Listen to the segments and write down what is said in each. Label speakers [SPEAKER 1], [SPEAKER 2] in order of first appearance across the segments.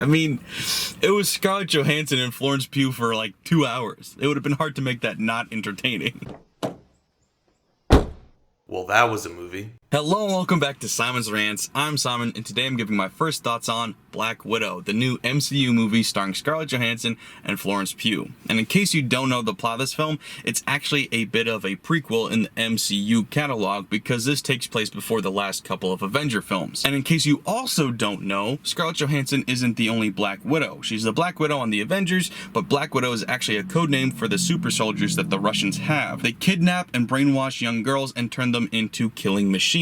[SPEAKER 1] I mean, it was Scarlett Johansson and Florence Pugh for like 2 hours. It would have been hard to make that not entertaining.
[SPEAKER 2] Well, that was a movie.
[SPEAKER 1] Hello and welcome back to Simon's Rants. I'm Simon, and today I'm giving my first thoughts on Black Widow, the new MCU movie starring Scarlett Johansson and Florence Pugh. And in case you don't know the plot of this film, it's actually a bit of a prequel in the MCU catalog because this takes place before the last couple of Avenger films. And in case you also don't know, Scarlett Johansson isn't the only Black Widow. She's the Black Widow on the Avengers, but Black Widow is actually a codename for the super soldiers that the Russians have. They kidnap and brainwash young girls and turn them into killing machines.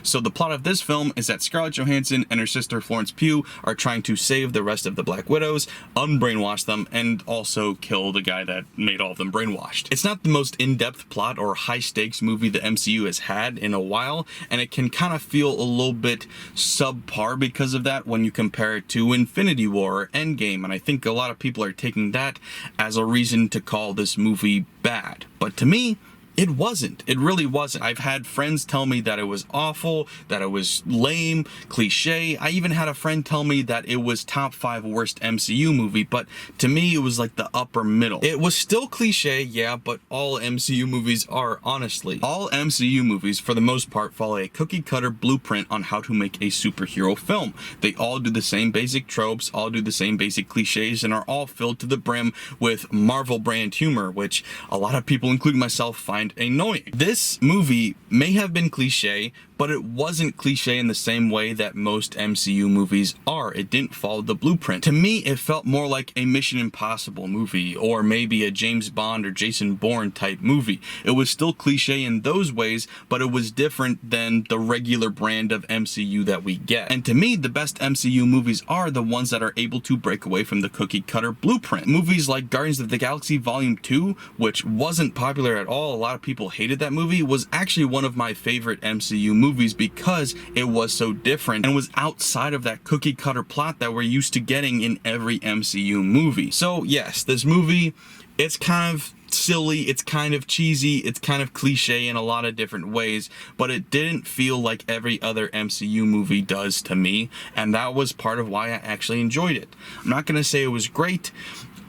[SPEAKER 1] So the plot of this film is that Scarlett Johansson and her sister Florence Pugh are trying to save the rest of the Black Widows, unbrainwash them, and also kill the guy that made all of them brainwashed. It's not the most in-depth plot or high-stakes movie the MCU has had in a while, and it can kind of feel a little bit subpar because of that when you compare it to Infinity War or Endgame, and I think a lot of people are taking that as a reason to call this movie bad. But to me, it wasn't. It really wasn't. I've had friends tell me that it was awful, that it was lame, cliche. I even had a friend tell me that it was top 5 worst MCU movie, but to me, it was like the upper middle. It was still cliche, yeah, but all MCU movies are, honestly. All MCU movies, for the most part, follow a cookie-cutter blueprint on how to make a superhero film. They all do the same basic tropes, all do the same basic cliches, and are all filled to the brim with Marvel brand humor, which a lot of people, including myself, find annoying. This movie may have been cliche, but it wasn't cliche in the same way that most MCU movies are. It didn't follow the blueprint. To me, it felt more like a Mission Impossible movie, or maybe a James Bond or Jason Bourne type movie. It was still cliche in those ways, but it was different than the regular brand of MCU that we get. And to me, the best MCU movies are the ones that are able to break away from the cookie cutter blueprint. Movies like Guardians of the Galaxy Volume 2, which wasn't popular at all, a lot of people hated that movie, was actually one of my favorite MCU movies because it was so different and was outside of that cookie cutter plot that we're used to getting in every MCU movie. So yes, this movie, it's kind of silly, it's kind of cheesy, it's kind of cliche in a lot of different ways, but it didn't feel like every other MCU movie does to me, and that was part of why I actually enjoyed it. I'm not gonna say it was great.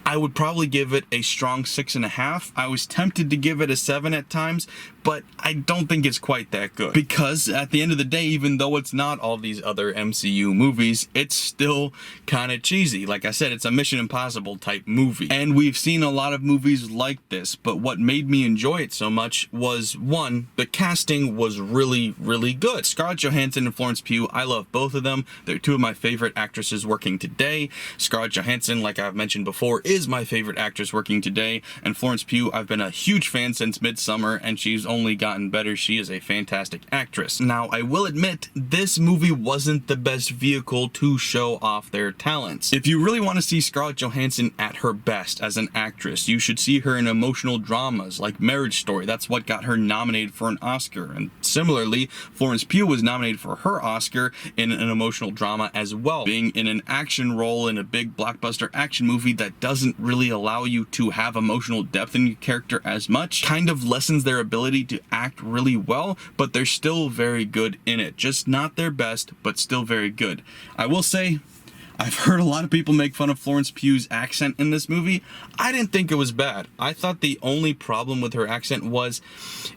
[SPEAKER 1] I would probably give it a strong 6.5. I was tempted to give it a 7 at times, but I don't think it's quite that good. Because at the end of the day, even though it's not all these other MCU movies, it's still kind of cheesy. Like I said, it's a Mission Impossible type movie. And we've seen a lot of movies like this, but what made me enjoy it so much was, one, the casting was really, really good. Scarlett Johansson and Florence Pugh, I love both of them. They're two of my favorite actresses working today. Scarlett Johansson, like I've mentioned before, is my favorite actress working today, and Florence Pugh, I've been a huge fan since Midsommar, and she's only gotten better. She is a fantastic actress. Now, I will admit, this movie wasn't the best vehicle to show off their talents. If you really want to see Scarlett Johansson at her best as an actress, you should see her in emotional dramas like Marriage Story. That's what got her nominated for an Oscar, and similarly, Florence Pugh was nominated for her Oscar in an emotional drama as well. Being in an action role in a big blockbuster action movie that doesn't really allow you to have emotional depth in your character as much kind of lessens their ability to act really well, but they're still very good in it. Just not their best, but still very good. I will say, I've heard a lot of people make fun of Florence Pugh's accent in this movie. I didn't think it was bad. I thought the only problem with her accent was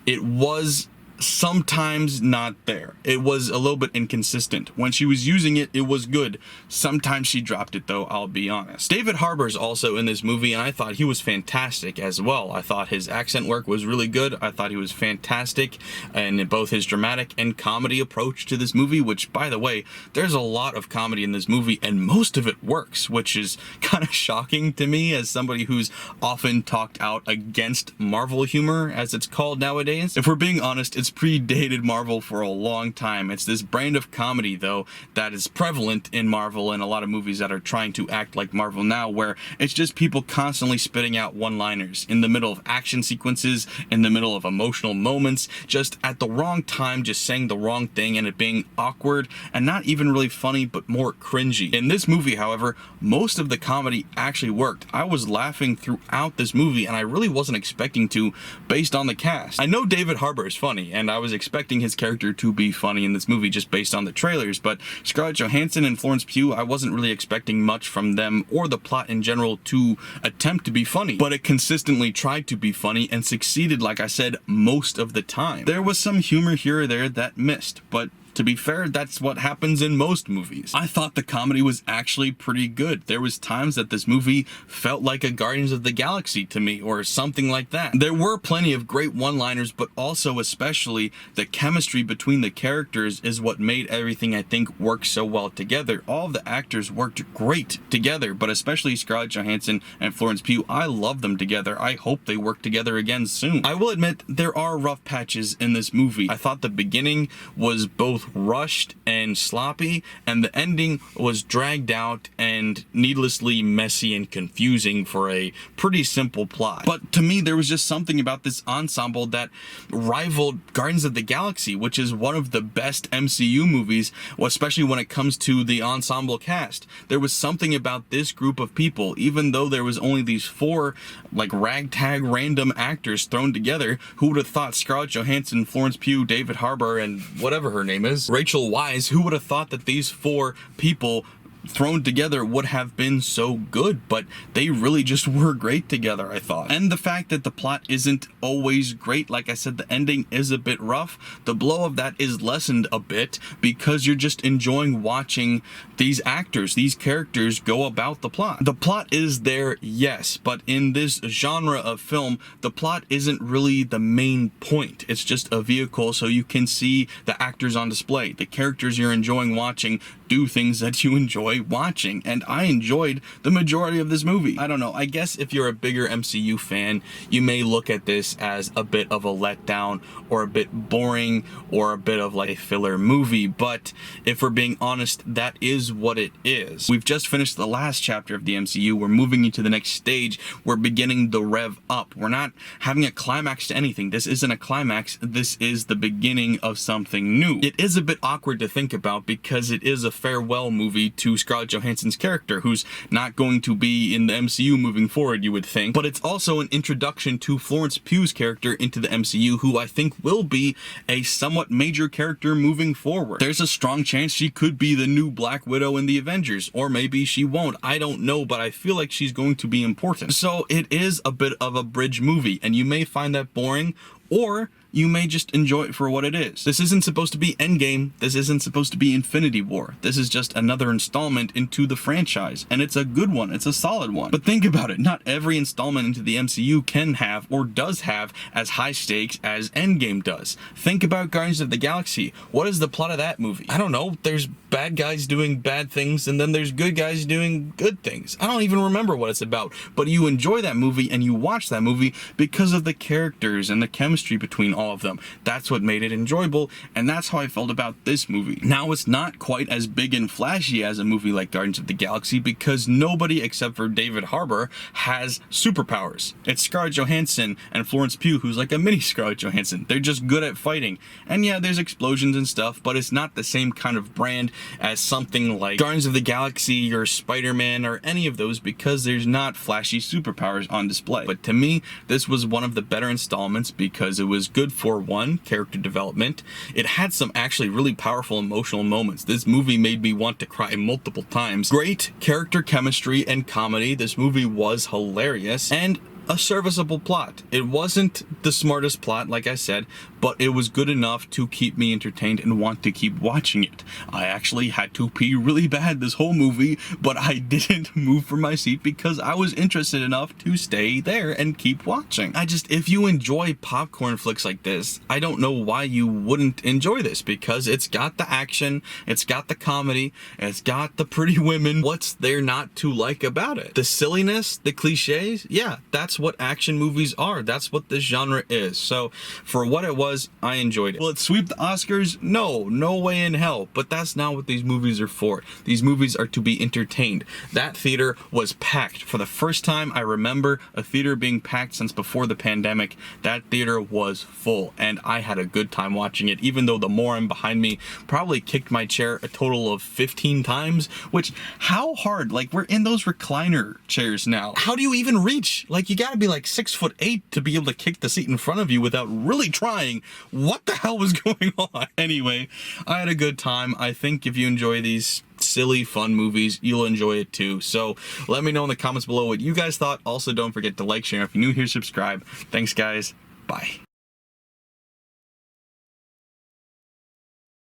[SPEAKER 1] it was sometimes not there. It was a little bit inconsistent. When she was using it, it was good. Sometimes she dropped it though, I'll be honest. David Harbour's also in this movie, and I thought he was fantastic as well. I thought his accent work was really good. I thought he was fantastic in both his dramatic and comedy approach to this movie, which, by the way, there's a lot of comedy in this movie, and most of it works, which is kind of shocking to me as somebody who's often talked out against Marvel humor, as it's called nowadays. If we're being honest, it's predated Marvel for a long time. It's this brand of comedy, though, that is prevalent in Marvel and a lot of movies that are trying to act like Marvel now, where it's just people constantly spitting out one-liners in the middle of action sequences, in the middle of emotional moments, just at the wrong time, just saying the wrong thing and it being awkward and not even really funny, but more cringy. In this movie, however, most of the comedy actually worked. I was laughing throughout this movie, and I really wasn't expecting to based on the cast. I know David Harbour is funny, and I was expecting his character to be funny in this movie just based on the trailers, but Scarlett Johansson and Florence Pugh, I wasn't really expecting much from them or the plot in general to attempt to be funny, but it consistently tried to be funny and succeeded, like I said, most of the time. There was some humor here or there that missed, but to be fair, that's what happens in most movies. I thought the comedy was actually pretty good. There was times that this movie felt like a Guardians of the Galaxy to me, or something like that. There were plenty of great one-liners, but also especially the chemistry between the characters is what made everything, I think, work so well together. All of the actors worked great together, but especially Scarlett Johansson and Florence Pugh. I love them together. I hope they work together again soon. I will admit, there are rough patches in this movie. I thought the beginning was both rushed and sloppy, and the ending was dragged out and needlessly messy and confusing for a pretty simple plot. But to me, there was just something about this ensemble that rivaled Guardians of the Galaxy, which is one of the best MCU movies, especially when it comes to the ensemble cast. There was something about this group of people, even though there was only these four like ragtag random actors thrown together. Who would have thought Scarlett Johansson, Florence Pugh, David Harbour, and whatever her name is, Rachel Weisz, who would have thought that these four people thrown together would have been so good? But they really just were great together, I thought. And the fact that the plot isn't always great, like I said, the ending is a bit rough. The blow of that is lessened a bit because you're just enjoying watching these actors, these characters go about the plot. The plot is there, yes, but in this genre of film, the plot isn't really the main point. It's just a vehicle so you can see the actors on display. The characters you're enjoying watching do things that you enjoy watching, and I enjoyed the majority of this movie. I don't know, I guess if you're a bigger MCU fan, you may look at this as a bit of a letdown or a bit boring or a bit of like a filler movie, but if we're being honest, that is what it is. We've just finished the last chapter of the MCU. We're moving into the next stage. We're beginning the rev up. We're not having a climax to anything. This isn't a climax. This is the beginning of something new. It is a bit awkward to think about because it is a farewell movie to Scarlett Johansson's character, who's not going to be in the MCU moving forward, you would think. But it's also an introduction to Florence Pugh's character into the MCU, who I think will be a somewhat major character moving forward. There's a strong chance she could be the new Black Widow in the Avengers, or maybe she won't. I don't know, but I feel like she's going to be important. So it is a bit of a bridge movie, and you may find that boring, or you may just enjoy it for what it is. This isn't supposed to be Endgame. This isn't supposed to be Infinity War. This is just another installment into the franchise, and it's a good one. It's a solid one. But think about it. Not every installment into the MCU can have or does have as high stakes as Endgame does. Think about Guardians of the Galaxy. What is the plot of that movie? I don't know. There's bad guys doing bad things, and then there's good guys doing good things. I don't even remember what it's about, but you enjoy that movie and you watch that movie because of the characters and the chemistry between all of them. That's what made it enjoyable, and that's how I felt about this movie. Now, it's not quite as big and flashy as a movie like Guardians of the Galaxy because nobody except for David Harbour has superpowers. It's Scarlett Johansson and Florence Pugh, who's like a mini Scarlett Johansson. They're just good at fighting. And yeah, there's explosions and stuff, but it's not the same kind of brand as something like Guardians of the Galaxy or Spider-Man or any of those, because there's not flashy superpowers on display. But to me, this was one of the better installments because it was good for one, character development. It had some actually really powerful emotional moments. This movie made me want to cry multiple times. Great character chemistry and comedy. This movie was hilarious, and a serviceable plot. It wasn't the smartest plot, like I said, but it was good enough to keep me entertained and want to keep watching it. I actually had to pee really bad this whole movie, but I didn't move from my seat because I was interested enough to stay there and keep watching. If you enjoy popcorn flicks like this, I don't know why you wouldn't enjoy this, because it's got the action, it's got the comedy, it's got the pretty women. What's there not to like about it? The silliness, the cliches, yeah, that's what action movies are. That's what this genre is. So for what it was, I enjoyed it. Will it sweep the Oscars? No way in hell. But that's not what these movies are for. These movies are to be entertained. That theater was packed. For the first time I remember a theater being packed since before the pandemic. That theater was full, and I had a good time watching it, even though the moron behind me probably kicked my chair a total of 15 times, which, how hard? Like, we're in those recliner chairs now. How do you even reach? Like, you gotta be like 6'8" to be able to kick the seat in front of you without really trying. What the hell was going on? Anyway, I had a good time. I think if you enjoy these silly, fun movies, you'll enjoy it too. So let me know in the comments below what you guys thought. Also, don't forget to like, share. If you're new here, subscribe. Thanks, guys. Bye.